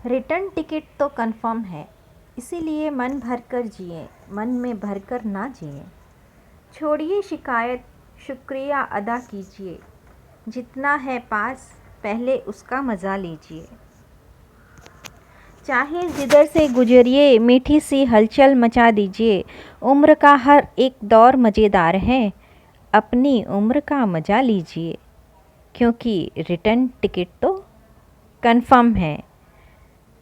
Return ticket तो confirm है, इसीलिए मन भरकर जिए, मन में भरकर ना जिए। छोड़िए शिकायत, शुक्रिया अदा कीजिए। जितना है पास पहले उसका मज़ा लीजिए। चाहे जिधर से गुजरिए मीठी सी हलचल मचा दीजिए। उम्र का हर एक दौर मज़ेदार है, अपनी उम्र का मज़ा लीजिए। क्योंकि रिटर्न टिकट तो कंफर्म है।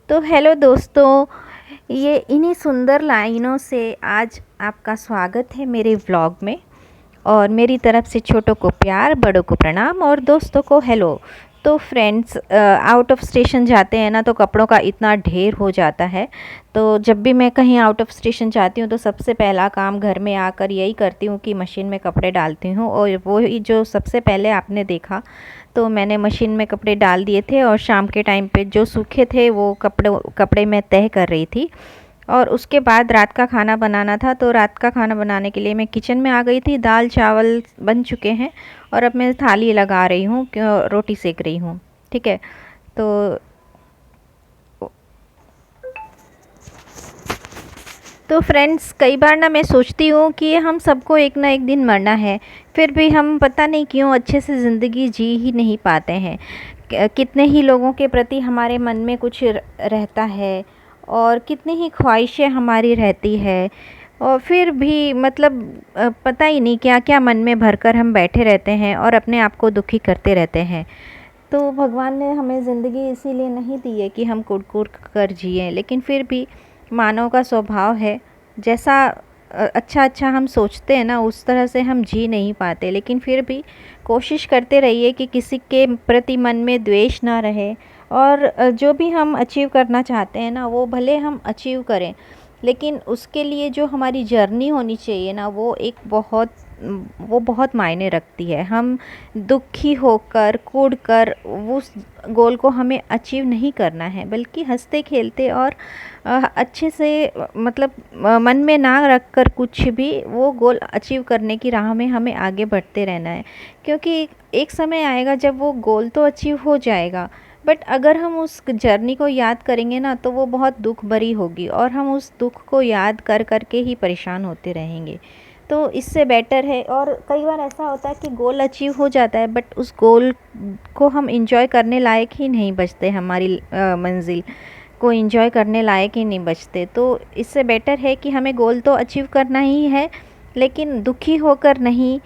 तो हेलो दोस्तों, ये इन्हीं सुंदर लाइनों से आज आपका स्वागत है मेरे व्लॉग में। और मेरी तरफ से छोटों को प्यार, बड़ों को प्रणाम और दोस्तों को हेलो। तो फ्रेंड्स, आउट ऑफ स्टेशन जाते हैं ना तो कपड़ों का इतना ढेर हो जाता है। तो जब भी मैं कहीं आउट ऑफ स्टेशन जाती हूँ तो सबसे पहला काम घर में आकर यही करती हूँ कि मशीन में कपड़े डालती हूँ। और वो ही जो सबसे पहले आपने देखा, तो मैंने मशीन में कपड़े डाल दिए थे और शाम के टाइम पे जो सूखे थे वो कपड़े मैं तह कर रही थी। और उसके बाद रात का खाना बनाना था, तो रात का खाना बनाने के लिए मैं किचन में आ गई थी। दाल चावल बन चुके हैं और अब मैं थाली लगा रही हूँ, रोटी सेक रही हूँ। ठीक है। तो फ्रेंड्स, कई बार ना मैं सोचती हूँ कि हम सबको एक ना एक दिन मरना है, फिर भी हम पता नहीं क्यों अच्छे से ज़िंदगी जी ही नहीं पाते हैं। कितने ही लोगों के प्रति हमारे मन में कुछ रहता है और कितनी ही ख्वाहिशें हमारी रहती है, और फिर भी मतलब पता ही नहीं क्या क्या मन में भरकर हम बैठे रहते हैं और अपने आप को दुखी करते रहते हैं। तो भगवान ने हमें ज़िंदगी इसीलिए नहीं दी है कि हम कुट-कुट कर जिएँ, लेकिन फिर भी मानव का स्वभाव है, जैसा अच्छा हम सोचते हैं ना उस तरह से हम जी नहीं पाते। लेकिन फिर भी कोशिश करते रहिए कि किसी के प्रति मन में द्वेष ना रहे, और जो भी हम अचीव करना चाहते हैं ना वो भले हम अचीव करें, लेकिन उसके लिए जो हमारी जर्नी होनी चाहिए ना वो बहुत मायने रखती है। हम दुखी होकर कूद कर उस गोल को हमें अचीव नहीं करना है, बल्कि हंसते खेलते और अच्छे से मतलब मन में ना रख कर कुछ भी वो गोल अचीव करने की राह में हमें आगे बढ़ते रहना है। क्योंकि एक समय आएगा जब वो गोल तो अचीव हो जाएगा, बट अगर हम उस जर्नी को याद करेंगे ना तो वो बहुत दुख भरी होगी और हम उस दुख को याद कर कर के ही परेशान होते रहेंगे। तो इससे बेटर है, और कई बार ऐसा होता है कि गोल अचीव हो जाता है बट उस गोल को हम इंजॉय करने लायक ही नहीं बचते, हमारी मंजिल को इंजॉय करने लायक ही नहीं बचते। तो इससे बेटर है कि हमें गोल तो अचीव करना ही है, लेकिन दुखी होकर नहीं,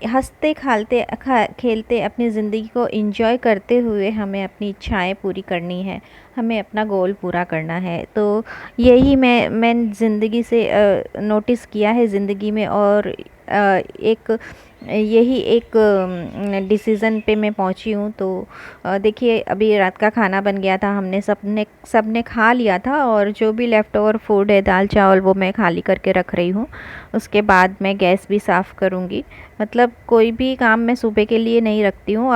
हंसते खेलते अपनी ज़िंदगी को इंजॉय करते हुए हमें अपनी इच्छाएं पूरी करनी है, हमें अपना गोल पूरा करना है। तो यही मैं ज़िंदगी से नोटिस किया है ज़िंदगी में, और एक यही एक डिसीज़न पे मैं पहुंची हूँ। तो देखिए, अभी रात का खाना बन गया था, हमने सबने खा लिया था, और जो भी लेफ़्ट ओवर फूड है दाल चावल वो मैं खाली करके रख रही हूँ। उसके बाद मैं गैस भी साफ़ करूँगी। मतलब कोई भी काम मैं सुबह के लिए नहीं रखती हूँ।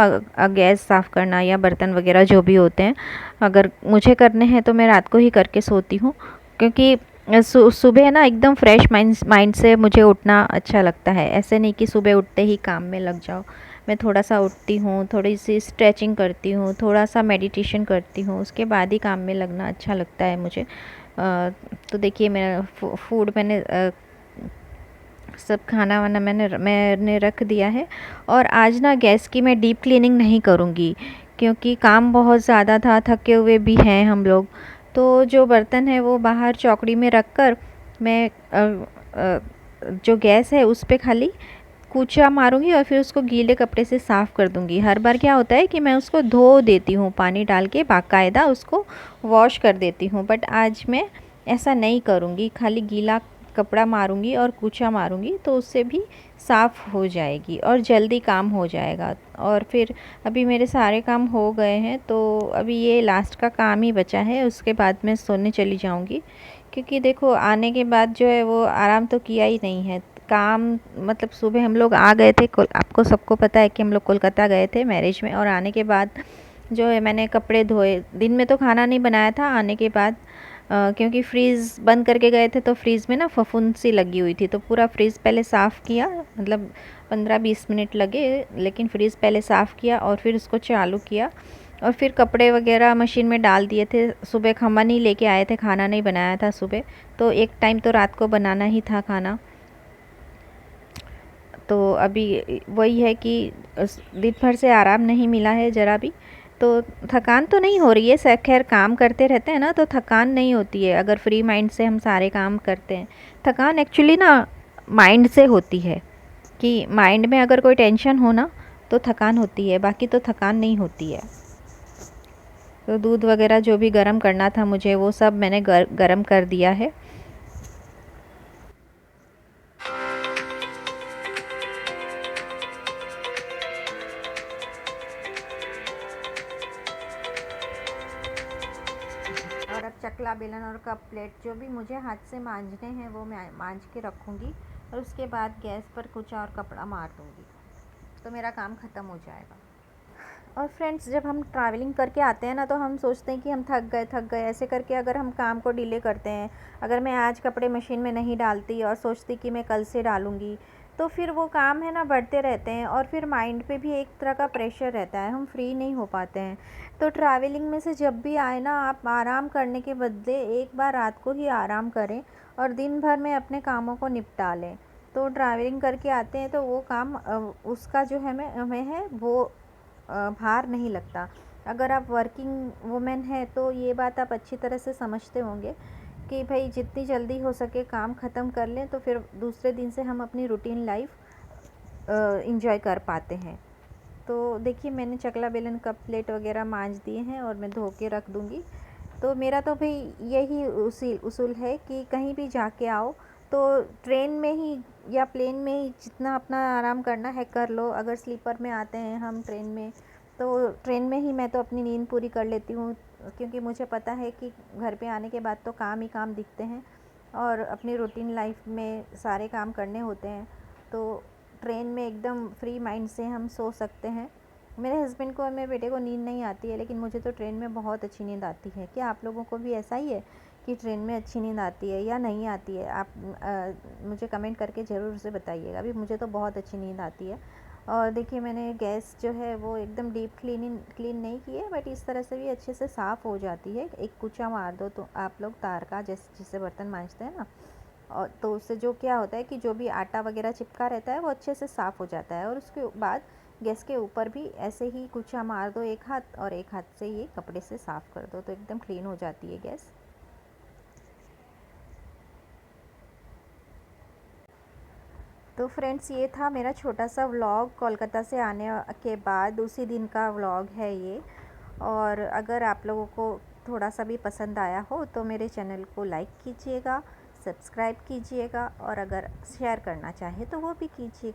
गैस साफ़ करना या बर्तन वगैरह जो भी होते हैं, अगर मुझे करने हैं तो मैं रात को ही करके सोती हूँ। क्योंकि सुबह ना एकदम फ्रेश माइंड से मुझे उठना अच्छा लगता है। ऐसे नहीं कि सुबह उठते ही काम में लग जाओ। मैं थोड़ा सा उठती हूँ, थोड़ी सी स्ट्रेचिंग करती हूँ, थोड़ा सा मेडिटेशन करती हूँ, उसके बाद ही काम में लगना अच्छा लगता है मुझे। तो देखिए, मेरा फूड मैंने सब खाना वाना मैंने रख दिया है। और आज ना गैस की मैं डीप क्लीनिंग नहीं करूँगी, क्योंकि काम बहुत ज़्यादा था, थके हुए भी हैं हम लोग। तो जो बर्तन है वो बाहर चौकड़ी में रख कर मैं जो गैस है उस पे खाली कूचा मारूंगी और फिर उसको गीले कपड़े से साफ़ कर दूंगी। हर बार क्या होता है कि मैं उसको धो देती हूँ, पानी डाल के बाकायदा उसको वॉश कर देती हूँ, बट आज मैं ऐसा नहीं करूँगी। खाली गीला कपड़ा मारूंगी और कूचा मारूंगी, तो उससे भी साफ़ हो जाएगी और जल्दी काम हो जाएगा। और फिर अभी मेरे सारे काम हो गए हैं, तो अभी ये लास्ट का काम ही बचा है, उसके बाद मैं सोने चली जाऊंगी। क्योंकि देखो, आने के बाद जो है वो आराम तो किया ही नहीं है। काम मतलब सुबह हम लोग आ गए थे, आपको सबको पता है कि हम लोग कोलकाता गए थे मैरिज में, और आने के बाद जो है मैंने कपड़े धोए। दिन में तो खाना नहीं बनाया था, आने के बाद क्योंकि फ्रीज़ बंद करके गए थे तो फ्रीज़ में ना फफूंद सी लगी हुई थी, तो पूरा फ्रीज़ पहले साफ़ किया, मतलब 15-20 मिनट लगे, लेकिन फ्रिज पहले साफ़ किया और फिर उसको चालू किया और फिर कपड़े वगैरह मशीन में डाल दिए थे। सुबह खम्मा नहीं लेके आए थे, खाना नहीं बनाया था सुबह, तो एक टाइम तो रात को बनाना ही था खाना। तो अभी वही है कि दिन भर से आराम नहीं मिला है ज़रा भी, तो थकान तो नहीं हो रही है। खैर काम करते रहते हैं ना तो थकान नहीं होती है, अगर फ्री माइंड से हम सारे काम करते हैं। थकान एक्चुअली ना माइंड से होती है, कि माइंड में अगर कोई टेंशन हो ना तो थकान होती है, बाकी तो थकान नहीं होती है। तो दूध वगैरह जो भी गर्म करना था मुझे, वो सब मैंने गर्म कर दिया है। और अब चकला बेलन और कप प्लेट जो भी मुझे हाथ से मांजने हैं वो मैं मांज के रखूँगी, और उसके बाद गैस पर कुछ और कपड़ा मार दूँगी, तो मेरा काम ख़त्म हो जाएगा। और फ्रेंड्स, जब हम ट्रैवलिंग करके आते हैं ना तो हम सोचते हैं कि हम थक गए ऐसे करके अगर हम काम को डिले करते हैं। अगर मैं आज कपड़े मशीन में नहीं डालती और सोचती कि मैं कल से डालूँगी, तो फिर वो काम है ना बढ़ते रहते हैं, और फिर माइंड पे भी एक तरह का प्रेशर रहता है, हम फ्री नहीं हो पाते हैं। तो ट्रैवलिंग में से जब भी आए ना, आप आराम करने के बदले एक बार रात को ही आराम करें और दिन भर में अपने कामों को निपटा लें। तो ट्रैवलिंग करके आते हैं तो वो काम उसका जो है हमें है वो भार नहीं लगता। अगर आप वर्किंग वुमेन हैं तो ये बात आप अच्छी तरह से समझते होंगे कि भाई जितनी जल्दी हो सके काम ख़त्म कर लें, तो फिर दूसरे दिन से हम अपनी रूटीन लाइफ इंजॉय कर पाते हैं। तो देखिए, मैंने चकला बेलन कप प्लेट वगैरह मांज दिए हैं और मैं धो के रख दूँगी। तो मेरा तो भाई यही उसूल है कि कहीं भी जाके आओ तो ट्रेन में ही या प्लेन में ही जितना अपना आराम करना है कर लो। अगर स्लीपर में आते हैं हम ट्रेन में, तो ट्रेन में ही मैं तो अपनी नींद पूरी कर लेती हूँ, क्योंकि मुझे पता है कि घर पे आने के बाद तो काम ही काम दिखते हैं और अपनी रूटीन लाइफ में सारे काम करने होते हैं। तो ट्रेन में एकदम फ्री माइंड से हम सो सकते हैं। मेरे हस्बैंड को और मेरे बेटे को नींद नहीं आती है, लेकिन मुझे तो ट्रेन में बहुत अच्छी नींद आती है। क्या आप लोगों को भी ऐसा ही है कि ट्रेन में अच्छी नींद आती है या नहीं आती है? आप मुझे कमेंट करके ज़रूर से बताइएगा। अभी मुझे तो बहुत अच्छी नींद आती है। और देखिए, मैंने गैस जो है वो एकदम डीप क्लीन नहीं की है, बट इस तरह से भी अच्छे से साफ़ हो जाती है। एक कुचा मार दो तो आप लोग तार का, जिससे बर्तन मांजते हैं ना, और तो उससे जो क्या होता है कि जो भी आटा वगैरह चिपका रहता है वो अच्छे से साफ़ हो जाता है। और उसके बाद गैस के ऊपर भी ऐसे ही कुचा मार दो एक हाथ, और एक हाथ से ये कपड़े से साफ़ कर दो, तो एकदम क्लीन हो जाती है गैस। तो फ्रेंड्स, ये था मेरा छोटा सा व्लॉग कोलकाता से आने के बाद, उसी दिन का व्लॉग है ये। और अगर आप लोगों को थोड़ा सा भी पसंद आया हो तो मेरे चैनल को लाइक कीजिएगा, सब्सक्राइब कीजिएगा, और अगर शेयर करना चाहे तो वो भी कीजिएगा।